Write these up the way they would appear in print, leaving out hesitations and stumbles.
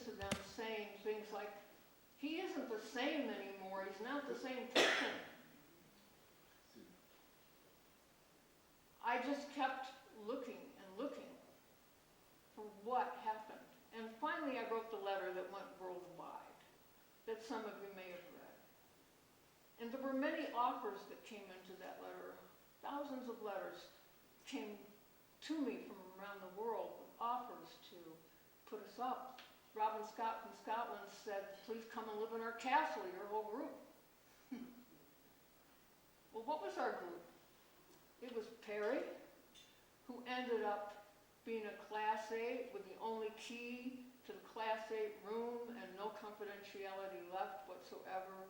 to them saying things like, he isn't the same anymore, he's not the same person. I just kept looking and looking for what happened. And finally I wrote the letter that went worldwide, that some of you may have read. And there were many offers that came into that letter. Thousands of letters came to me from around the world with offers to put us up. Robin Scott from Scotland said, please come and live in our castle, your whole group. Well, what was our group? It was Perry, who ended up being a Class 8 with the only key to the Class 8 room and no confidentiality left whatsoever.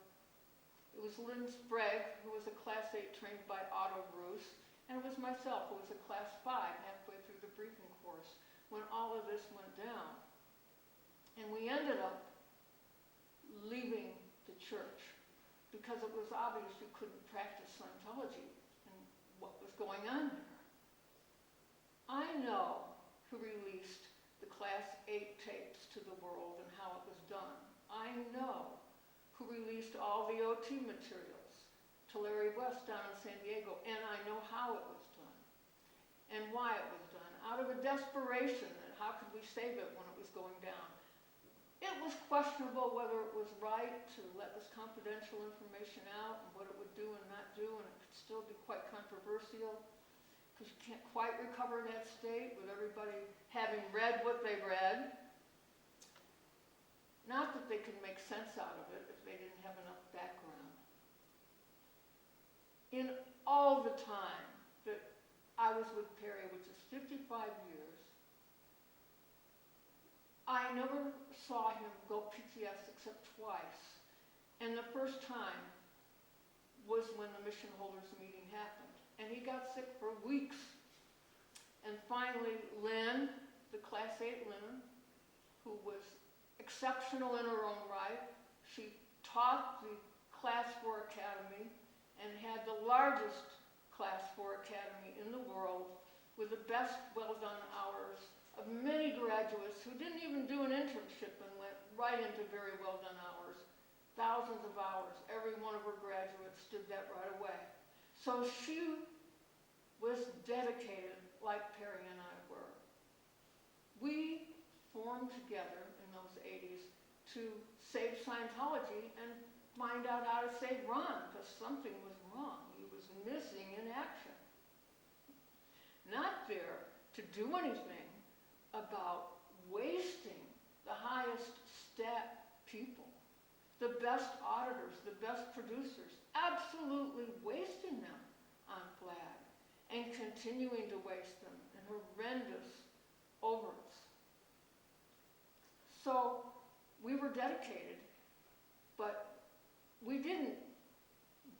It was Lynn Sprague, who was a Class 8 trained by Otto Bruce, and it was myself, who was a Class 5 halfway through the briefing course when all of this went down. And we ended up leaving the church because it was obvious you couldn't practice Scientology and what was going on there. I know who released the Class 8 tapes to the world and how it was done. I know who released all the OT materials to Larry West down in San Diego, and I know how it was done and why it was done, out of a desperation that how could we save it when it was going down. It was questionable whether it was right to let this confidential information out and what it would do and not do, and it could still be quite controversial because you can't quite recover that state with everybody having read what they read. Not that they could make sense out of it if they didn't have enough background. In all the time that I was with Perry, which is 55 years, I never saw him go PTS except twice. And the first time was when the mission holders meeting happened. And he got sick for weeks. And finally, Lynn, the Class 8 Lynn, who was exceptional in her own right, she taught the Class 4 Academy and had the largest Class 4 Academy in the world with the best well-done hours of many graduates who didn't even do an internship and went right into very well-done hours. Thousands of hours. Every one of her graduates did that right away. So she was dedicated like Perry and I were. We formed together in those 80s to save Scientology and find out how to save Ron, because something was wrong. He was missing in action. Not there to do anything about wasting the highest stat people, the best auditors, the best producers, absolutely wasting them on flag and continuing to waste them in horrendous overts. So we were dedicated, but we didn't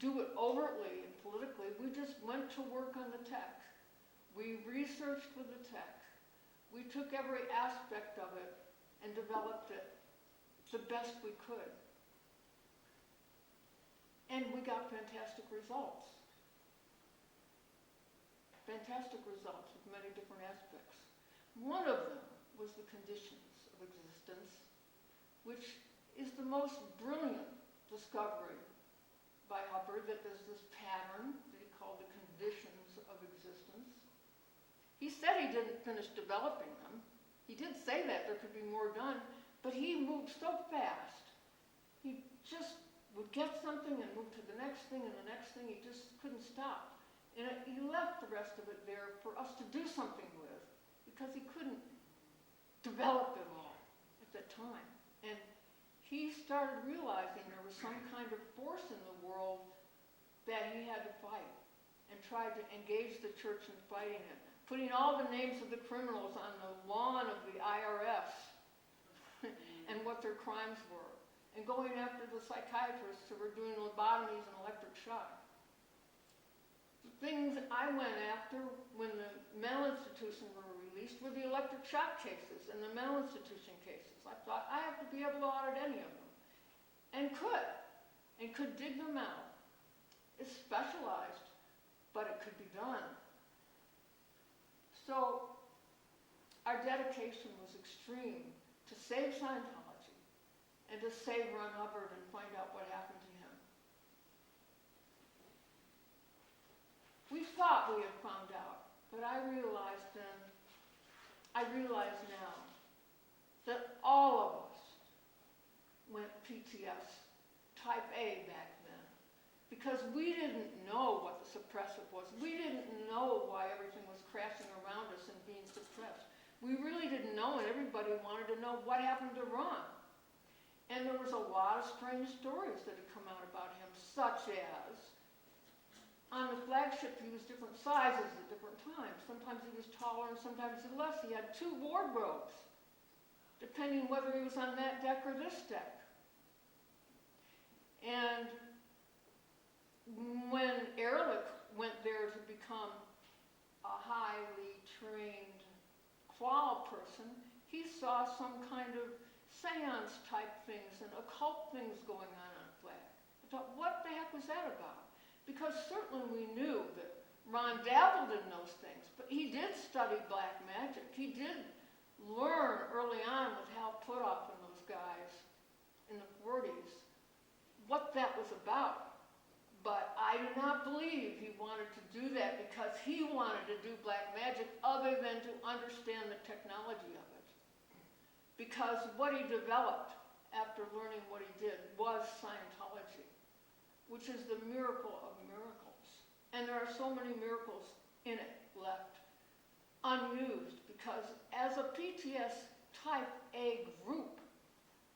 do it overtly and politically. We just went to work on the tech. We researched with the tech. We took every aspect of it and developed it the best we could. And we got fantastic results. Fantastic results with many different aspects. One of them was the conditions of existence, which is the most brilliant discovery by Hubbard, that there's this pattern that he called the conditions of existence. He said he didn't finish developing them. He did say that there could be more done, but he moved so fast. He just would get something and move to the next thing and the next thing. He just couldn't stop. And he left the rest of it there for us to do something with, because he couldn't develop it all at that time. And he started realizing there was some kind of force in the world that he had to fight, and tried to engage the church in fighting it, putting all the names of the criminals on the lawn of the IRS and what their crimes were, and going after the psychiatrists who were doing lobotomies and electric shock. The things I went after when the mental institution were released were the electric shock cases and the mental institution cases. I thought, I have to be able to audit any of them. And could dig them out. It's specialized, but it could be done. So our dedication was extreme to save Scientology and to save Ron Hubbard and find out what happened to him. We thought we had found out, but I realized now, that all of us went PTS type A back then, because we didn't know what the suppressive was. We didn't know why everything was crashing around us and being suppressed. We really didn't know, and everybody wanted to know what happened to Ron. And there was a lot of strange stories that had come out about him, such as, on the flagship he was different sizes at different times. Sometimes he was taller and sometimes he was less. He had 2 wardrobes, depending whether he was on that deck or this deck. And when Ehrlich went there to become a highly trained qual person, he saw some kind of seance type things and occult things going on flag. I thought, what the heck was that about? Because certainly we knew that Ron dabbled in those things, but he did study black magic. He did learn early on with Hal Puthoff and those guys in the 40s what that was about. But I do not believe he wanted to do that because he wanted to do black magic other than to understand the technology of it. Because what he developed after learning what he did was Scientology, which is the miracle of miracles. And there are so many miracles in it left unused because as a PTS type A group,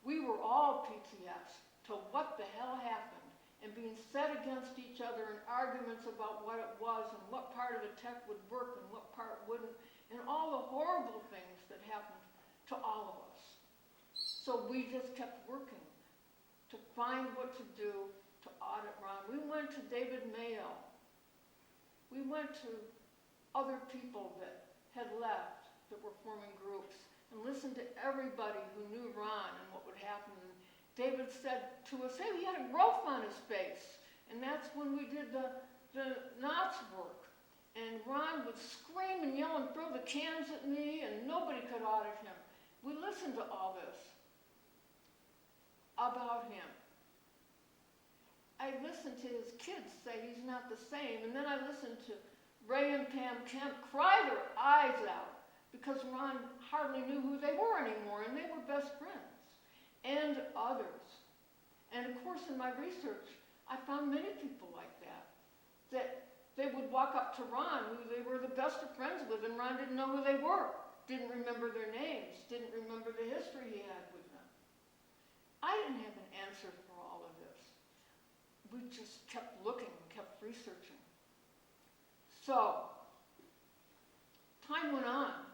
we were all PTS to what the hell happened and being set against each other in arguments about what it was and what part of the tech would work and what part wouldn't, and all the horrible things that happened to all of us. So we just kept working to find what to do to audit Ron. We went to David Mayo. We went to other people that had left that were forming groups and listened to everybody who knew Ron and what would happen. And David said to us, hey, he had a growth on his face. And that's when we did the knots work. And Ron would scream and yell and throw the cans at me, and nobody could audit him. We listened to all this about him. I listened to his kids say he's not the same, and then I listened to Ray and Pam Kemp cry their eyes out because Ron hardly knew who they were anymore, and they were best friends, and others. And of course, in my research, I found many people like that they would walk up to Ron, who they were the best of friends with, and Ron didn't know who they were, didn't remember their names, didn't remember the history he had with them. I didn't have an answer for all of this. We just kept looking, kept researching. So, time went on.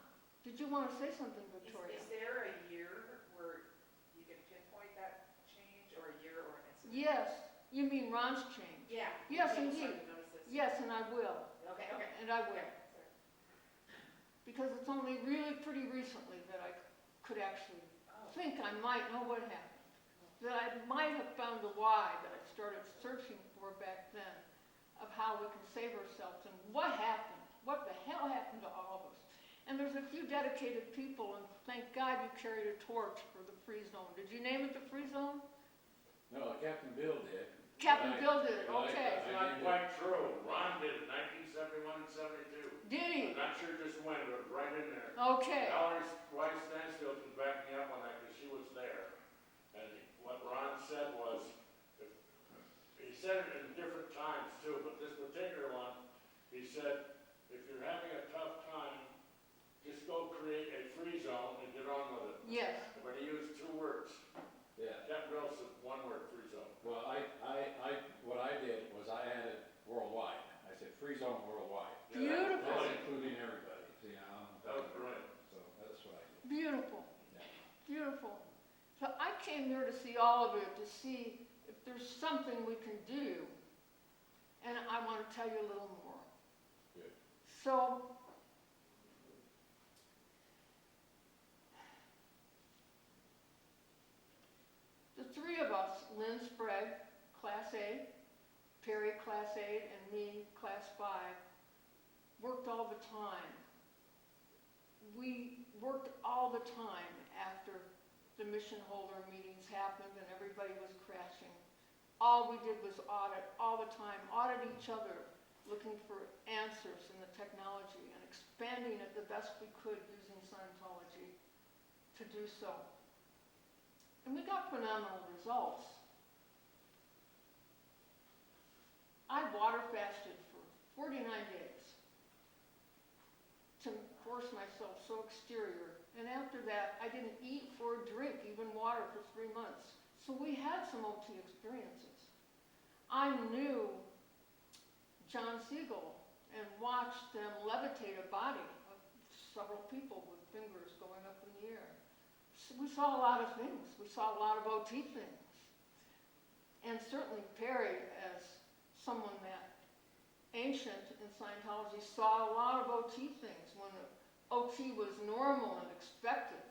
Did you want to say something, Victoria? Is there a year where you can pinpoint that change, or a year or an incident? Yes. You mean Ron's change? Yeah. Yes, People indeed. started to notice this. Yes, and I will. Okay. And I will. Okay. Because it's only really pretty recently that I could actually think I might know what happened. That I might have found the why that I started searching for back then of how we can save ourselves and what happened. What the hell happened to all of us? And there's a few dedicated people, and thank God you carried a torch for the free zone. Did you name it the free zone? No, Captain Bill did. Captain Bill did it, but okay. That's not quite true. Ron did it 1971 and 72. Did he? I'm not sure just when, but it was right in there. Okay. Valerie Weiss Stansfield can back me up on that because she was there. And what Ron said was, he said it in different times too, but this particular one, he said, if you're having a tough time, just go create a free zone and get on with it. Yes. But he used 2 words. Yeah. Captain Bill said 1 word, free zone. Well, what I did was I added worldwide. I said free zone worldwide. Beautiful. That's including everybody, you know. That was brilliant. So that's what I did. Beautiful. Yeah. Beautiful. So I came here to see all of it, to see if there's something we can do. And I want to tell you a little more. Good. So, the 3 of us, Lynn Sprague, Class A, Perry, Class 8, and me, Class 5, worked all the time. We worked all the time after the mission holder meetings happened and everybody was crashing. All we did was audit all the time, audit each other, looking for answers in the technology and expanding it the best we could using Scientology to do so. And we got phenomenal results. I water fasted for 49 days to force myself so exterior. And after that, I didn't eat or drink even water for 3 months. So we had some OT experiences. I knew John Siegel and watched them levitate a body of several people with fingers going up in the air. So we saw a lot of things. We saw a lot of OT things. And certainly Perry, as someone that ancient in Scientology, saw a lot of OT things when the OT was normal and expected,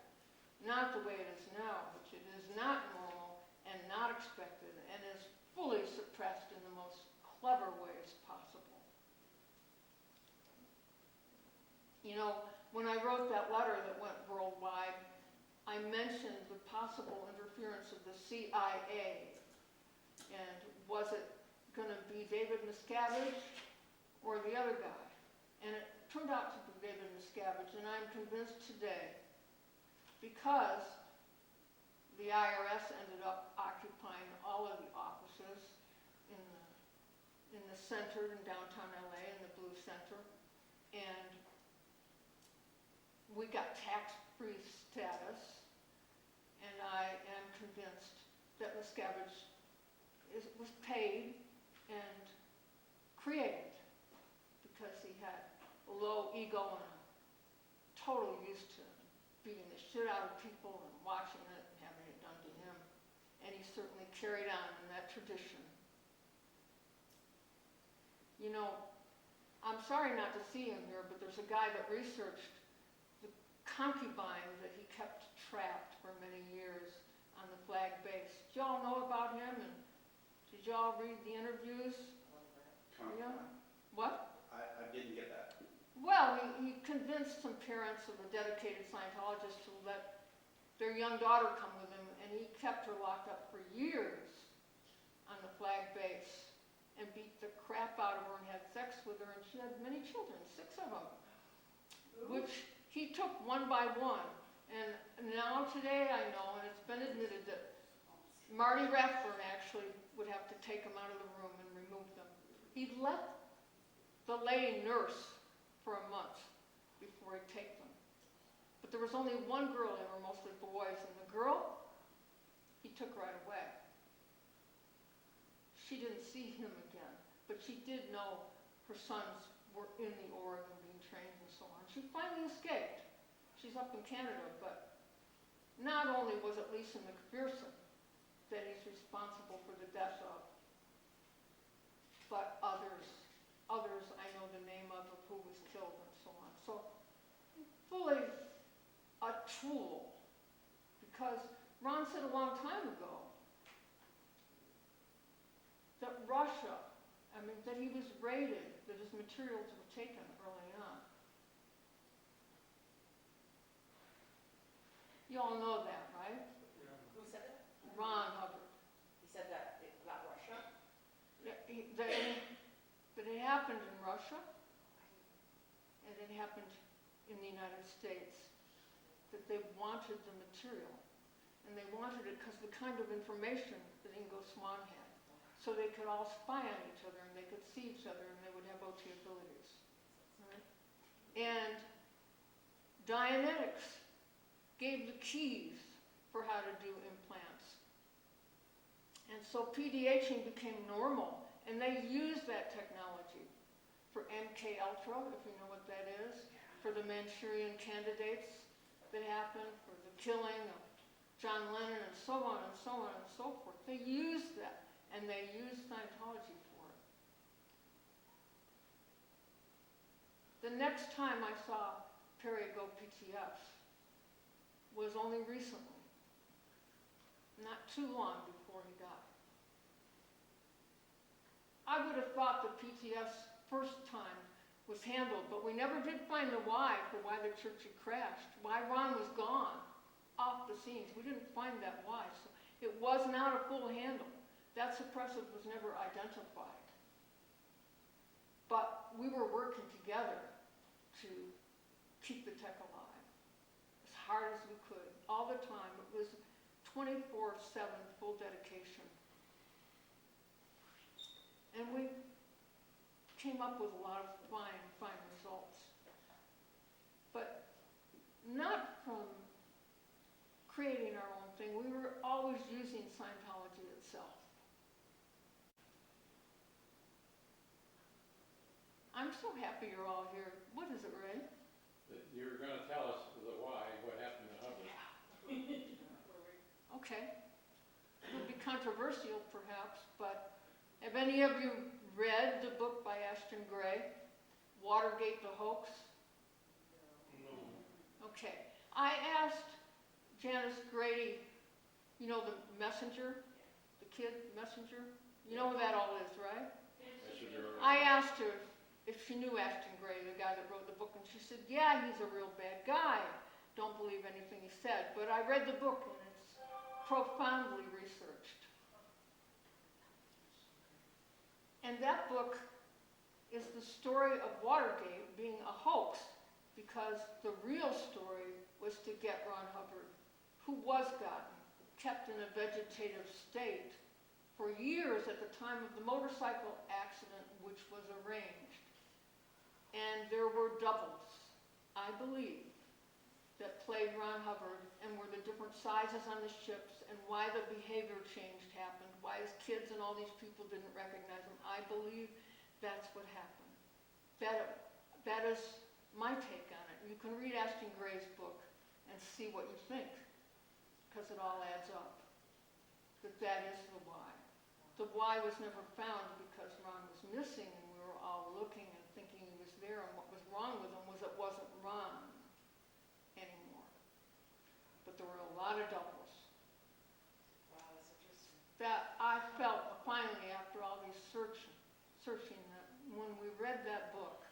not the way it is now, which it is not normal and not expected and is fully suppressed in the most clever ways possible. You know, when I wrote that letter that went worldwide, I mentioned the possible interference of the CIA. And was it going to be David Miscavige or the other guy? And it turned out to be David Miscavige, and I'm convinced today, because the IRS ended up occupying all of the offices in the center in downtown LA, in the Blue Center, and we got tax-free status, and I am convinced that Miscavige was paid and created because he had a low ego and totally used to beating the shit out of people and watching it and having it done to him. And he certainly carried on in that tradition. You know, I'm sorry not to see him here, but there's a guy that researched the concubine that he kept trapped for many years on the flag base. Did y'all know about him? And did y'all read the interviews? Yeah. What? I didn't get that. Well, he convinced some parents of a dedicated Scientologist to let their young daughter come with him, and he kept her locked up for years on the flag base and beat the crap out of her and had sex with her, and she had many children, 6 of them, which he took one by one. And now today I know, and it's been admitted, that Marty Rathburn actually would have to take them out of the room and remove them. He let the lady nurse for a month before he'd take them. But there was only one girl, they were mostly boys, and the girl, he took right away. She didn't see him again, but she did know her sons were in the org and being trained and so on. She finally escaped. She's up in Canada, but not only was it Lisa McPherson that he's responsible for the death of, but others I know the name of who was killed and so on. So fully a tool, because Ron said a long time ago that Russia, that he was raided, that his materials were taken early on. You all know that, right? Who said that? Ron Hubbard. He said that about Russia? Yeah, that it happened in Russia, and it happened in the United States, that they wanted the material. And they wanted it because the kind of information that Ingo Swann had. So they could all spy on each other, and they could see each other, and they would have OT abilities. Right? And Dianetics gave the keys for how to do implants. And so PDHing became normal, and they used that technology for MK Ultra, if you know what that is, for the Manchurian candidates that happened, for the killing of John Lennon, and so on and so on and so forth. They used that, and they used Scientology for it. The next time I saw Perry go PTS was only recently, not too long before he died. I would have thought the PTS first time was handled, but we never did find the why for why the church had crashed, why Ron was gone. off the scenes. We didn't find that why. So it was not a full handle. That suppressive was never identified. But we were working together to keep the tech alive as hard as we could, all the time. It was 24/7 full dedication. And we came up with a lot of fine results. But not from creating our own thing. We were always using Scientology itself. I'm so happy you're all here. What is it, Ray? That you're gonna tell us the why, what happened to Hubbard. Okay. It would be controversial, perhaps, but have any of you read the book by Ashton Gray, Watergate, the Hoax? Okay. I asked Janice Grady, you know the messenger, the kid messenger? You know who that all is, right? I asked her if she knew Ashton Gray, the guy that wrote the book, and she said, yeah, he's a real bad guy. Don't believe anything he said. But I read the book, and it's profoundly researched. And that book is the story of Watergate being a hoax, because the real story was to get Ron Hubbard, who was gotten, kept in a vegetative state for years at the time of the motorcycle accident, which was arranged. And there were doubles, I believe, that played Ron Hubbard and were the different sizes on the ships and why the behavior change happened, why his kids and all these people didn't recognize him. I believe that's what happened. That is my take on it. You can read Ashton Gray's book and see what you think, because it all adds up. That is the why. The why was never found because Ron was missing, and we were all looking and thinking he was there, and what was wrong with him was it wasn't Ron anymore. But there were a lot of doubles. Wow, that's interesting. That I felt finally, after all these searching, that when we read that book,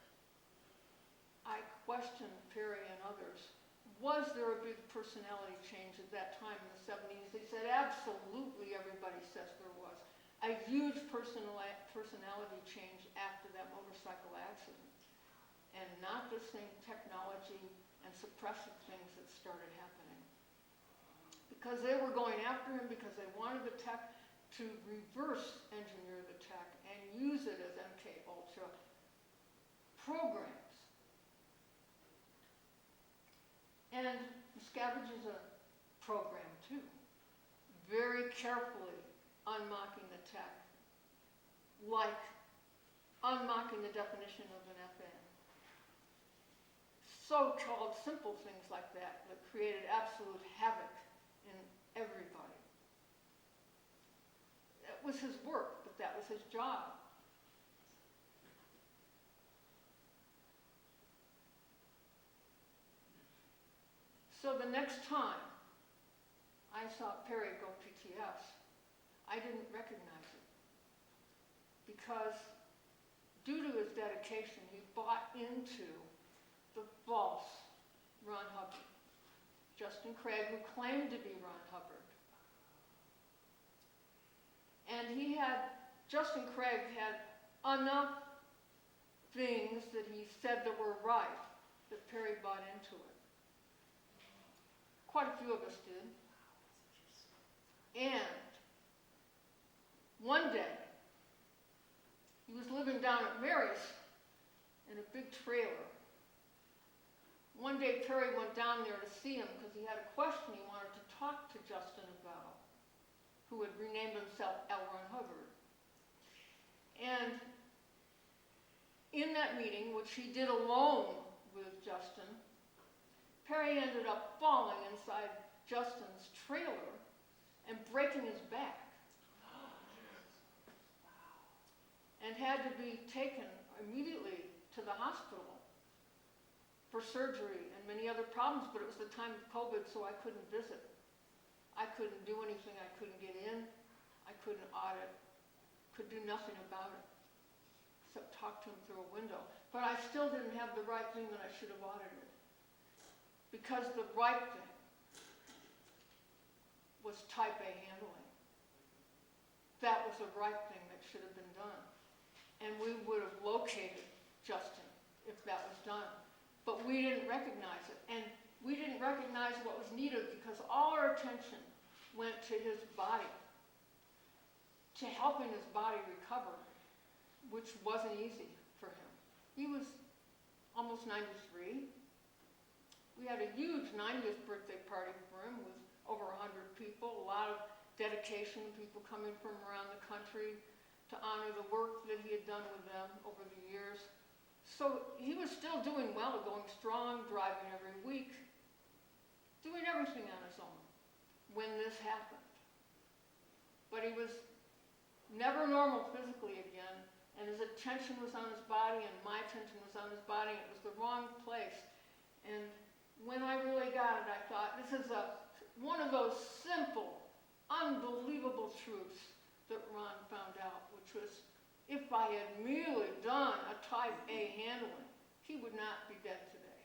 I questioned Perry and others. Was there a big personality change at that time in the 70s? They said absolutely, everybody says there was. A huge personality change after that motorcycle accident. And not the same technology and suppressive things that started happening. Because they were going after him because they wanted the tech to reverse engineer the tech and use it as MK Ultra programs. And Miscavige is a program too. Very carefully unmocking the tech, like unmocking the definition of an FN. So-called simple things like that that created absolute havoc in everybody. That was his work, but that was his job. So the next time I saw Perry go PTS, I didn't recognize it. Because due to his dedication, he bought into the false Ron Hubbard. Justin Craig, who claimed to be Ron Hubbard. And Justin Craig had enough things that he said that were right that Perry bought into it. Quite a few of us did. And one day, he was living down at Mary's in a big trailer. One day, Perry went down there to see him because he had a question he wanted to talk to Justin about, who had renamed himself L. Ron Hubbard. And in that meeting, which he did alone with Justin, Perry ended up falling inside Justin's trailer and breaking his back. And had to be taken immediately to the hospital for surgery and many other problems, but it was the time of COVID, so I couldn't visit. I couldn't do anything. I couldn't get in. I couldn't audit. Could do nothing about it, except talk to him through a window. But I still didn't have the right thing that I should have audited. Because the right thing was type A handling. That was the right thing that should have been done. And we would have located Justin if that was done. But we didn't recognize it. And we didn't recognize what was needed because all our attention went to his body, to helping his body recover, which wasn't easy for him. He was almost 93. We had a huge 90th birthday party for him with over 100 people, a lot of dedication, people coming from around the country to honor the work that he had done with them over the years. So he was still doing well, going strong, driving every week, doing everything on his own when this happened. But he was never normal physically again, and his attention was on his body, and my attention was on his body, and it was the wrong place. And when I really got it, I thought, this is one of those simple, unbelievable truths that Ron found out, which was, if I had merely done a type A handling, he would not be dead today.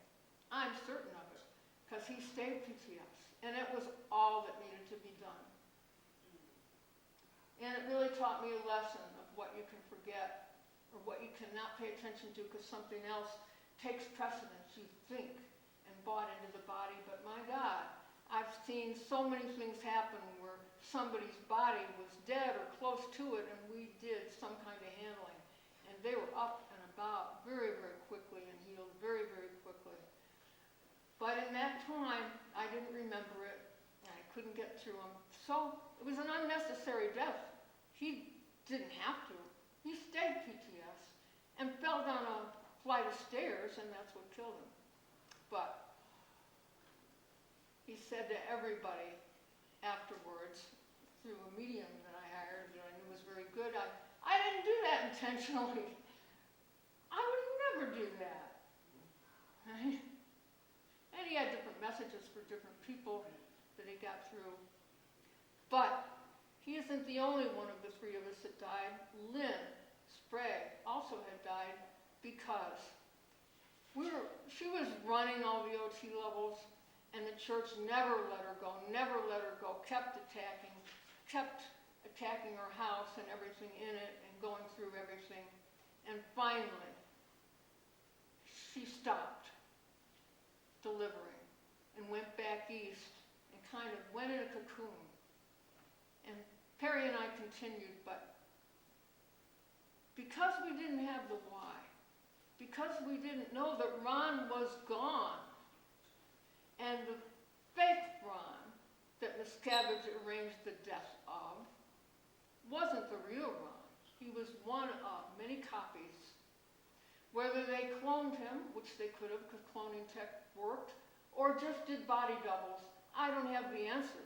I'm certain of it, because he stayed PTS, and it was all that needed to be done. And it really taught me a lesson of what you can forget, or what you cannot pay attention to because something else takes precedence, you think, and bought into the body. But my God, I've seen so many things happen where somebody's body was dead or close to it, and we did some kind of handling. And they were up and about very, very quickly and healed very, very quickly. But in that time, I didn't remember it, and I couldn't get through them. So it was an unnecessary death. He didn't have to. He stayed PTS and fell down a flight of stairs, and that's what killed him. But he said to everybody afterwards, through a medium that I hired that I knew was very good, I didn't do that intentionally. I would never do that. Right? And he had different messages for different people that he got through. But he isn't the only one of the three of us that died. Lynn Sprague also had died because she was running all the OT levels, and the church never let her go, kept attacking her house and everything in it and going through everything. And finally, she stopped delivering and went back east and kind of went in a cocoon. And Perry and I continued, but because we didn't have the why, because we didn't know that Ron was gone, and the fake Ron that Miscavige arranged the death of wasn't the real Ron. He was one of many copies. Whether they cloned him, which they could have because cloning tech worked, or just did body doubles, I don't have the answer.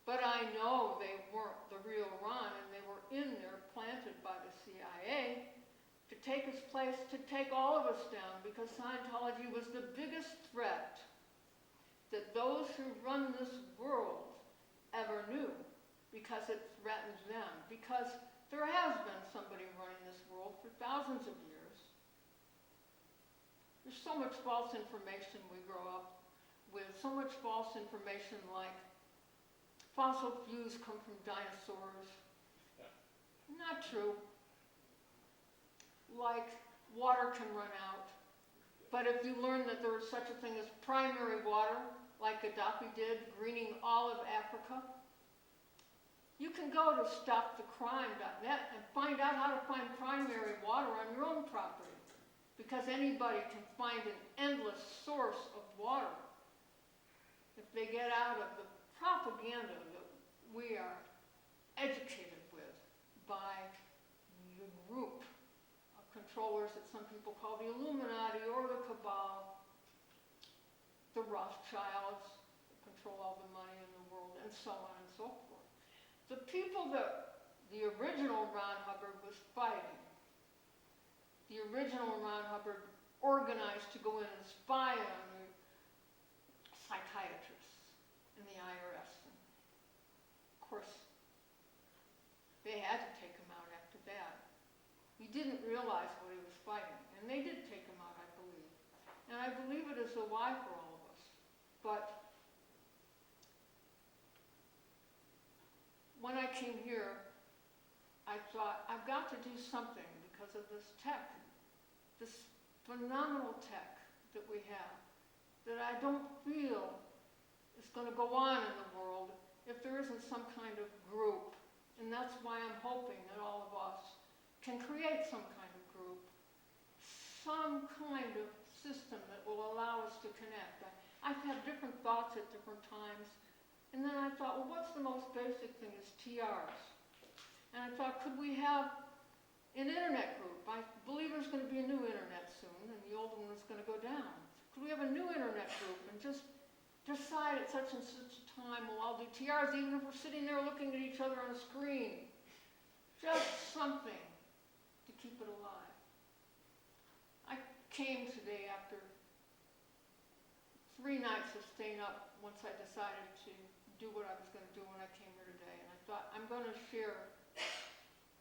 But I know they weren't the real Ron, and they were in there planted by the CIA to take his place, to take all of us down, because Scientology was the biggest threat that those who run this world ever knew, because it threatens them, because there has been somebody running this world for thousands of years. There's so much false information we grow up with, so much false information like fossil fuels come from dinosaurs. Yeah. Not true. Like water can run out. But if you learn that there is such a thing as primary water, like Gaddafi did, greening all of Africa, you can go to stopthecrime.net and find out how to find primary water on your own property. Because anybody can find an endless source of water if they get out of the propaganda that we are educated with by the group of controllers that some people call the Illuminati or the Cabal, the Rothschilds, that control all the money in the world, and so on and so forth. The people that the original Ron Hubbard was fighting, the original Ron Hubbard organized to go in and spy on the psychiatrists and the IRS. And of course, they had to take him out after that. He didn't realize what he was fighting, and they did take him out, I believe. And I believe it is a lie for all of us. But came here, I thought, I've got to do something because of this tech, this phenomenal tech that we have, that I don't feel is going to go on in the world if there isn't some kind of group. And that's why I'm hoping that all of us can create some kind of group, some kind of system that will allow us to connect. I've had different thoughts at different times, and then I thought, well, what's the most basic thing is TRs. And I thought, could we have an internet group? I believe there's going to be a new internet soon, and the old one is going to go down. Could we have a new internet group and just decide at such and such a time, well, I'll do TRs even if we're sitting there looking at each other on a screen. Just something to keep it alive. I came today after 3 nights of staying up once I decided to do what I was going to do when I came here today. And I thought, I'm going to share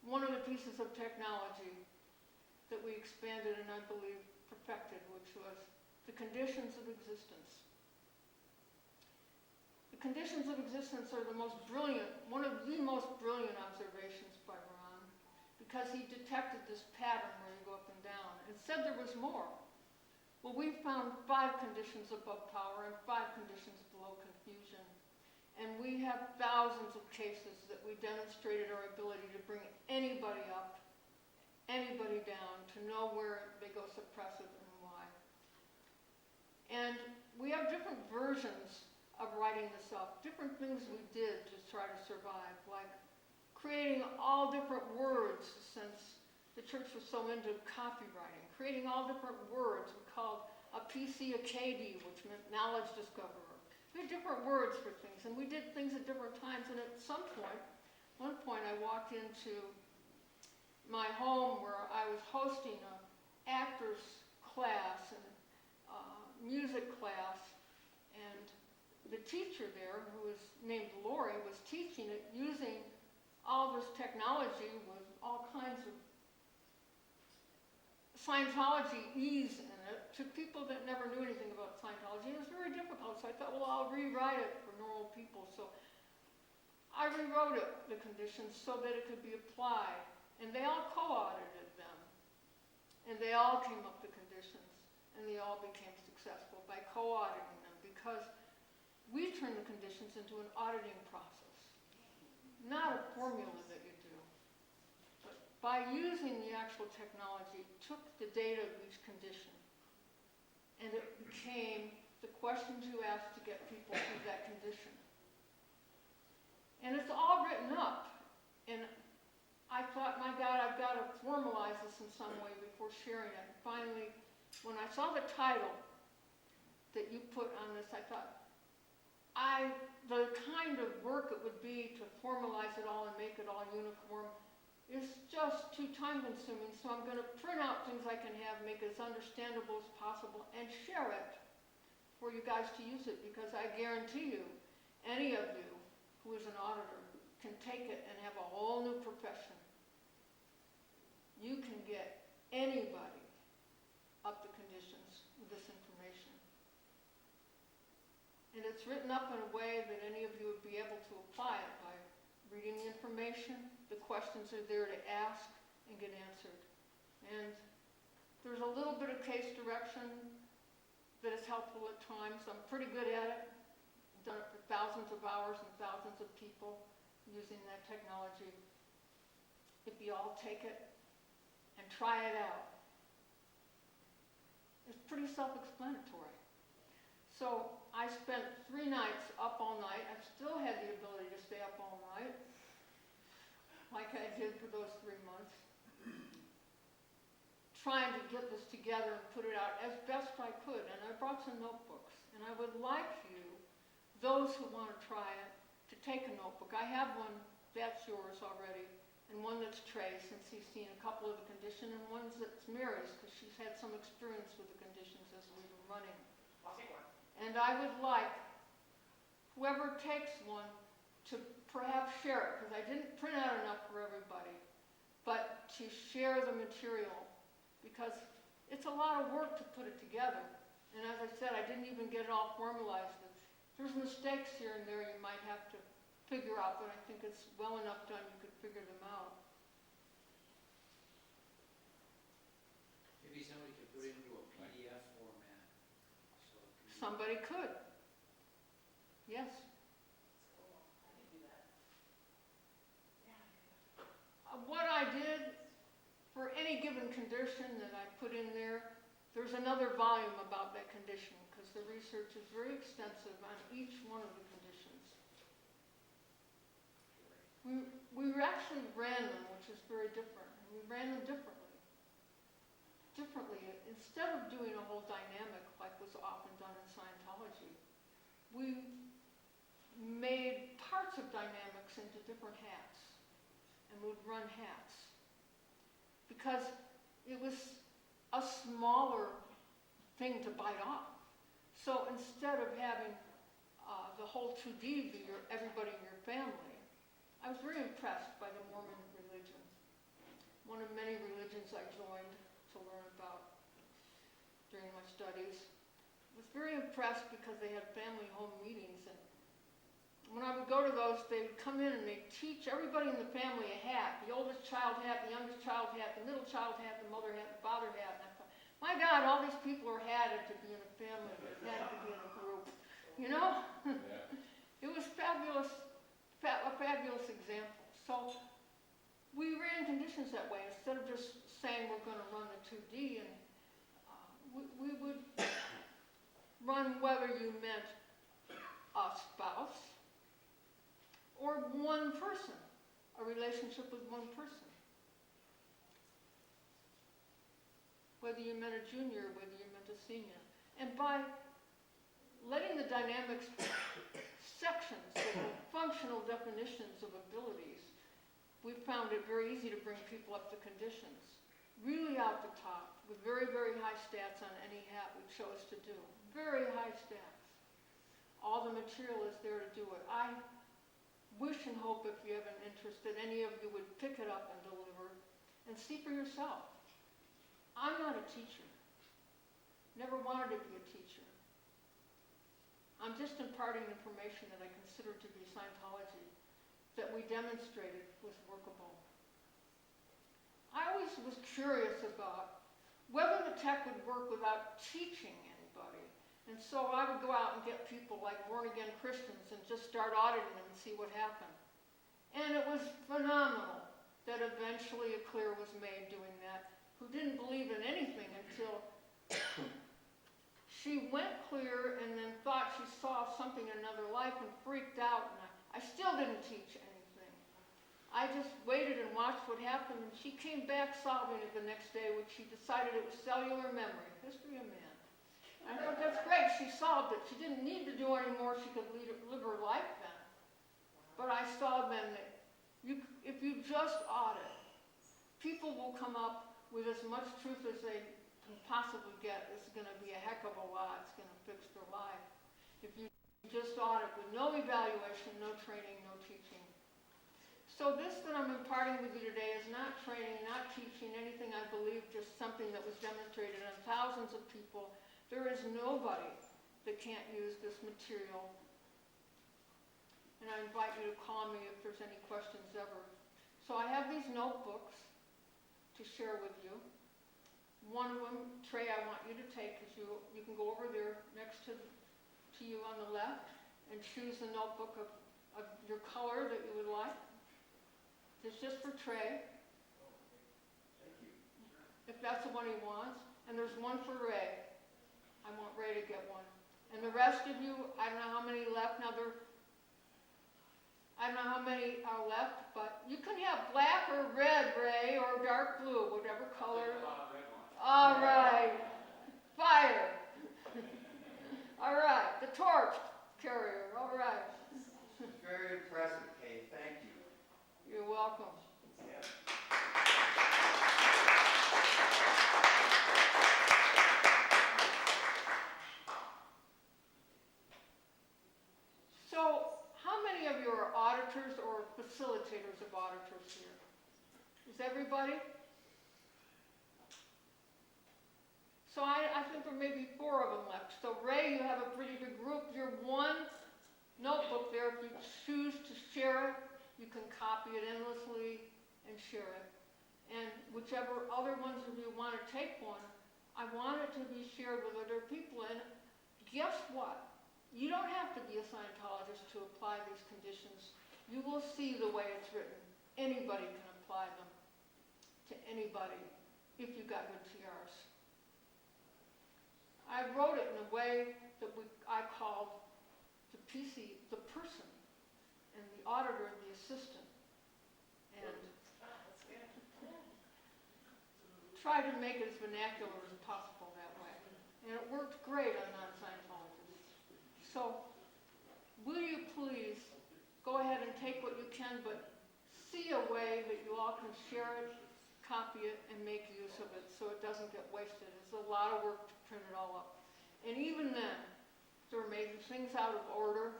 one of the pieces of technology that we expanded and I believe perfected, which was the conditions of existence. The conditions of existence are one of the most brilliant observations by Ron, because he detected this pattern where you go up and down and said there was more. Well, we found 5 conditions above power and 5 conditions below confusion. And we have thousands of cases that we demonstrated our ability to bring anybody up, anybody down, to know where they go suppressive and why. And we have different versions of writing this up, different things we did to try to survive, like creating all different words, since the church was so into copywriting, creating all different words. We called a PC a KD, which meant knowledge discoverer. We had different words for things, and we did things at different times. And at one point I walked into my home where I was hosting an actors class and music class, and the teacher there, who was named Lori, was teaching it using all this technology with all kinds of Scientology-ese in it to people that never knew anything about Scientology. It was very difficult, so I thought, well, I'll rewrite it for normal people. So I rewrote it, the conditions, so that it could be applied. And they all co-audited them. And they all came up with conditions, and they all became successful by co-auditing them, because we turn the conditions into an auditing process, not a formula that you do. But by using the actual technology, it took the data of each condition, and it became the questions you ask to get people through that condition. And it's all written up. And I thought, my God, I've got to formalize this in some way before sharing it. And finally, when I saw the title that you put on this, I thought, the kind of work it would be to formalize it all and make it all uniform is just too time consuming. So I'm going to print out things I can have, make it as understandable as possible, and share it for you guys to use it, because I guarantee you, any of you who is an auditor can take it and have a whole new profession. You can get anybody up the conditions with this information. And it's written up in a way that any of you would be able to apply it by reading the information. The questions are there to ask and get answered. And there's a little bit of case direction that is helpful at times. I'm pretty good at it. I've done it for thousands of hours and thousands of people using that technology. If you all take it and try it out, it's pretty self-explanatory. So I spent 3 nights up all night. I still had the ability to stay up all night, like I did for those 3 months, trying to get this together and put it out as best I could. And I brought some notebooks. And I would like you, those who want to try it, to take a notebook. I have one, that's yours already, and one that's Trey's, since he's seen a couple of the conditions, and one that's Mary's, because she's had some experience with the conditions as we were running. I'll take one. And I would like whoever takes one to perhaps share it, because I didn't print out enough for everybody, but to share the material, because it's a lot of work to put it together. And as I said, I didn't even get it all formalized. There's mistakes here and there you might have to figure out, but I think it's well enough done you could figure them out. Maybe somebody could put it into a PDF format, so it can be. Somebody could. Yes. I can do that. Yeah. What I did for any given condition that I put in there, there's another volume about that condition because the research is very extensive on each one of the conditions. We actually ran them, which is very different. We ran them differently. Instead of doing a whole dynamic like was often done in Scientology, we made parts of dynamics into different hats and would run hats because it was a smaller thing to bite off. So instead of having the whole 2D be everybody in your family, I was very impressed by the Mormon religion. One of many religions I joined to learn about during my studies. I was very impressed because they had family home meetings, and when I would go to those, they would come in and they'd teach everybody in the family a hat. The oldest child hat, the youngest child hat, the middle child hat, the mother hat, the father hat. And I thought, my God, all these people are hatted to be in a family, they had to be in a group. You know? Yeah. It was fabulous, a fabulous example. So we ran conditions that way. Instead of just saying we're going to run the 2D, and we would run whether you meant a spouse or one person, a relationship with one person. Whether you meant a junior, whether you meant a senior. And by letting the dynamics sections, the functional definitions of abilities, we found it very easy to bring people up to conditions. Really out the top, with very, very high stats on any hat we chose to do. Very high stats. All the material is there to do it. I wish and hope, if you have an interest, that any of you would pick it up and deliver and see for yourself. I'm not a teacher. Never wanted to be a teacher. I'm just imparting information that I consider to be Scientology that we demonstrated was workable. I always was curious about whether the tech would work without teaching anybody. And so I would go out and get people like born-again Christians and just start auditing them and see what happened. And it was phenomenal that eventually a clear was made doing that, who didn't believe in anything until she went clear and then thought she saw something in another life and freaked out. And I still didn't teach anything. I just waited and watched what happened, and she came back solving it the next day, which she decided it was cellular memory, history of man. I thought, that's great, she solved it. She didn't need to do any more, she could live her life then. But I saw then that if you just audit, people will come up with as much truth as they can possibly get. It's going to be a heck of a lot. It's going to fix their life. If you just audit with no evaluation, no training, no teaching. So this that I'm imparting with you today is not training, not teaching, anything I believe, just something that was demonstrated on thousands of people. There is nobody that can't use this material. And I invite you to call me if there's any questions ever. So I have these notebooks to share with you. One of them, Trey, I want you to take, because you can go over there next to you on the left and choose the notebook of your color that you would like. It's just for Trey. Thank you. If that's the one he wants. And there's one for Ray. I want Ray to get one. And the rest of you, I don't know how many left. Now I don't know how many are left, but you can have black or red, Ray, or dark blue, whatever color. All right. Fire. All right. The torch carrier. All right. Very impressive, Kay. Thank you. You're welcome. Yeah. So, how many of you are auditors or facilitators of auditors here? Is everybody? So I think there may be 4 of them left. So Ray, you have a pretty good group. You're one notebook there. If you choose to share it, you can copy it endlessly and share it. And whichever other ones of you want to take one, I want it to be shared with other people. And guess what? You don't have to be a Scientologist to apply these conditions. You will see the way it's written. Anybody can apply them to anybody if you got good TRs. I wrote it in a way that I called the PC, the person, and the auditor, the assistant. And try to make it as vernacular as possible that way. And it worked great on non-Scientologists. So, will you please go ahead and take what you can, but see a way that you all can share it, copy it, and make use of it so it doesn't get wasted. It's a lot of work to print it all up. And even then, there may be things out of order,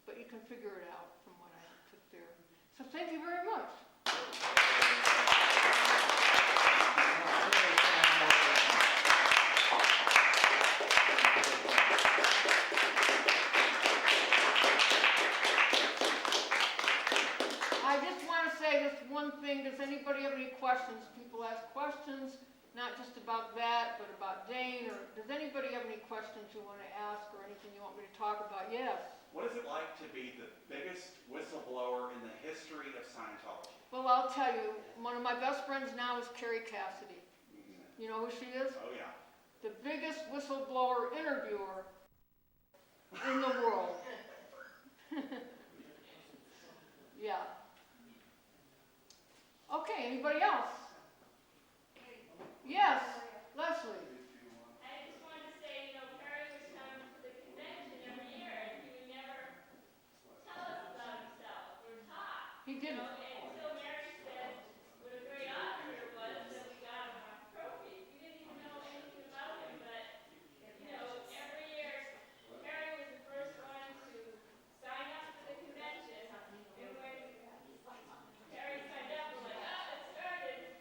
but you can figure it out from what I took there. So thank you very much. I just want to say this one thing. Does anybody have any questions? People ask questions, not just about that, but about Dane, or does anybody have any questions you want to ask or anything you want me to talk about? Yes. What is it like to be the biggest whistleblower in the history of Scientology? Well, I'll tell you, one of my best friends now is Carrie Cassidy. You know who she is? Oh, yeah. The biggest whistleblower interviewer in the world. Yeah. Okay, anybody else? Yes, Leslie. I just wanted to say, Perry was coming to the convention every year, and he would never tell us about himself or talk. He didn't. Until Mary said what a great auditor was that we got him on trophies. We didn't even know anything about him, but, every year, Perry was the first one to sign up for the convention, and when Perry signed up, we're like, it started.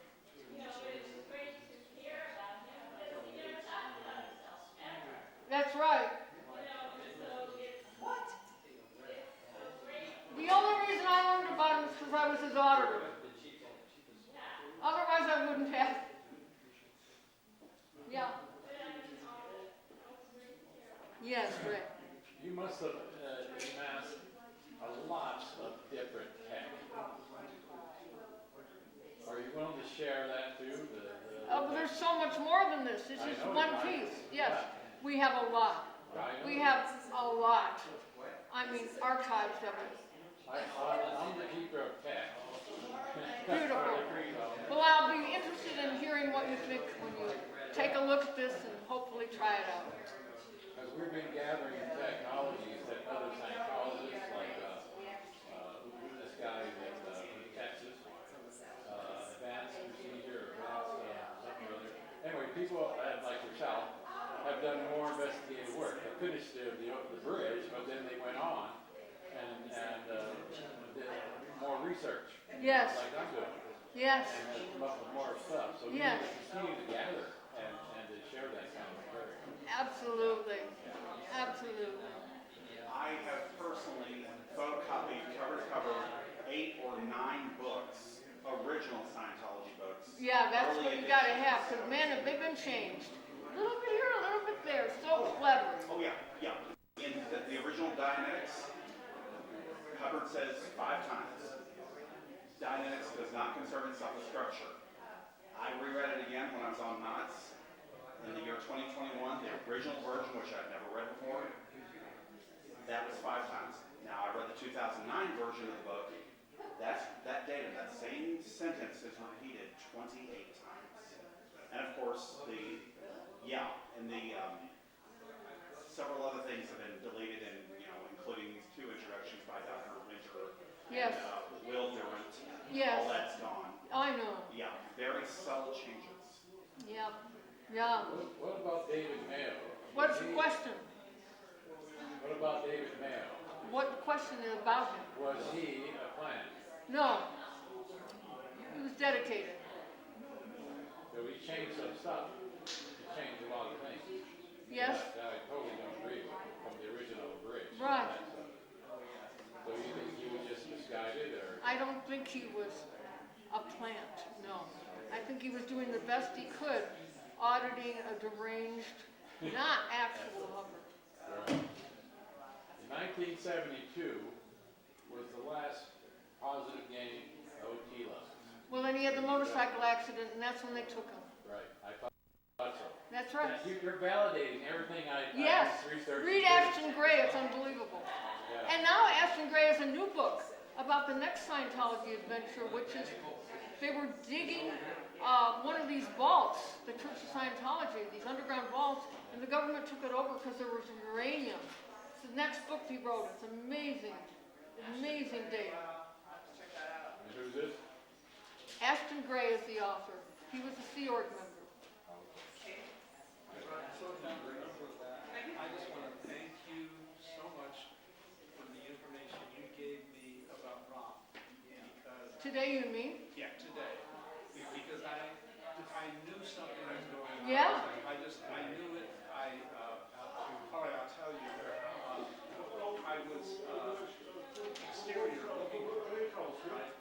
But it was great to hear about him because he never talked about himself, ever. That's right. So it's so great. The only reason I learned about him is because I was his auditor. Yeah. Otherwise, I wouldn't have. Yeah. But all the great to hear about. Yes, Rick. You must have amassed a lot of different tech. Are you willing to share that too? But there's so much more than this. This I is know, one I- piece. Yes, we have a lot. I know. We have a lot. I mean, archives of it. I'm the keeper of tech. Beautiful. Well, I'll be interested in hearing what you think when you take a look at this and hopefully try it out. Because we've been gathering technologies that other Scientologists, like this guy from Texas, advanced procedure, something or other. Anyway, people like yourself have done more investigative work. They finished the bridge, but then they went on and did more research. Yes. Like I'm doing. Yes. And has come up with more stuff. So we Yes. need to continue to gather and to share that kind of material. Absolutely. Absolutely. I have personally photocopied cover to cover 8 or 9 books, original Scientology books. Yeah, that's Early what you gotta editions. have, because man, have they been changed. A little bit here, a little bit there. So clever. Oh, yeah, yeah. In the original Dianetics, Hubbard says 5 times. Dianetics does not concern itself with structure. I reread it again when I was on Knots in the year 2021, the original version, which I'd never read before. That was 5 times. Now I read the 2009 version of the book. That data, that same sentence is repeated 28 times. And of course, several other things have been deleted, and including these 2 introductions by Dr. Winter Yes. and Will Durant. Yes. All that's gone. I know. Yeah, very subtle changes. Yeah. Yeah. What about David Mayo? What's the question? What about David Mayo? What question is about him? Was he a plant? No. He was dedicated. So he changed some stuff. He changed a lot of things. Yes. That I totally don't agree with from the original bridge. Right. That stuff. think he was a plant, no. I think he was doing the best he could, auditing a deranged, not actual Hubbard. In 1972 was the last positive game OT lessons. Well, then he had the motorcycle accident, and that's when they took him. Right, I thought so. That's right. You're validating everything I Yes, researched. read Ashton Gray, it's unbelievable. Yeah. And now Ashton Gray has a new book about the next Scientology adventure, which is, they were digging one of these vaults, the Church of Scientology, these underground vaults, and the government took it over because there was uranium. It's the next book he wrote. It's amazing. Amazing data. Check that out. And who's this? Ashton Gray is the author. He was a Sea Org member. Kate? I just want to thank you so much for the information you gave me about Rom. Because, Today, you mean? yeah, today. Because I knew something was going on. Yeah. I knew it. All right, I'll tell you. I was exterior looking, right?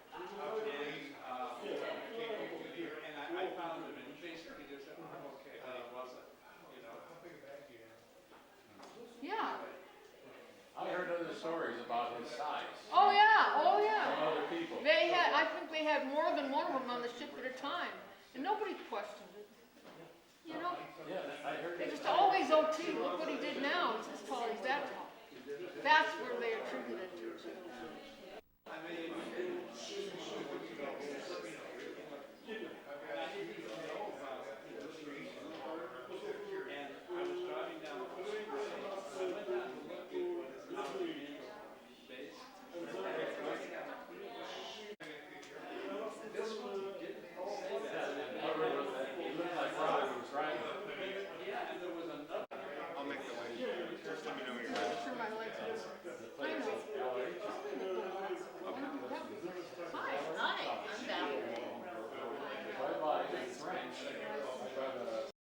And I found him, and he basically just said, I'm okay, but he wasn't, you know. Yeah. I heard other stories about his size Oh, yeah. Oh, from yeah. other people. I think they had more than one of them on the ship at a time. And nobody questioned it. You know? Yeah, I heard They that. just always OT. Look what he did now.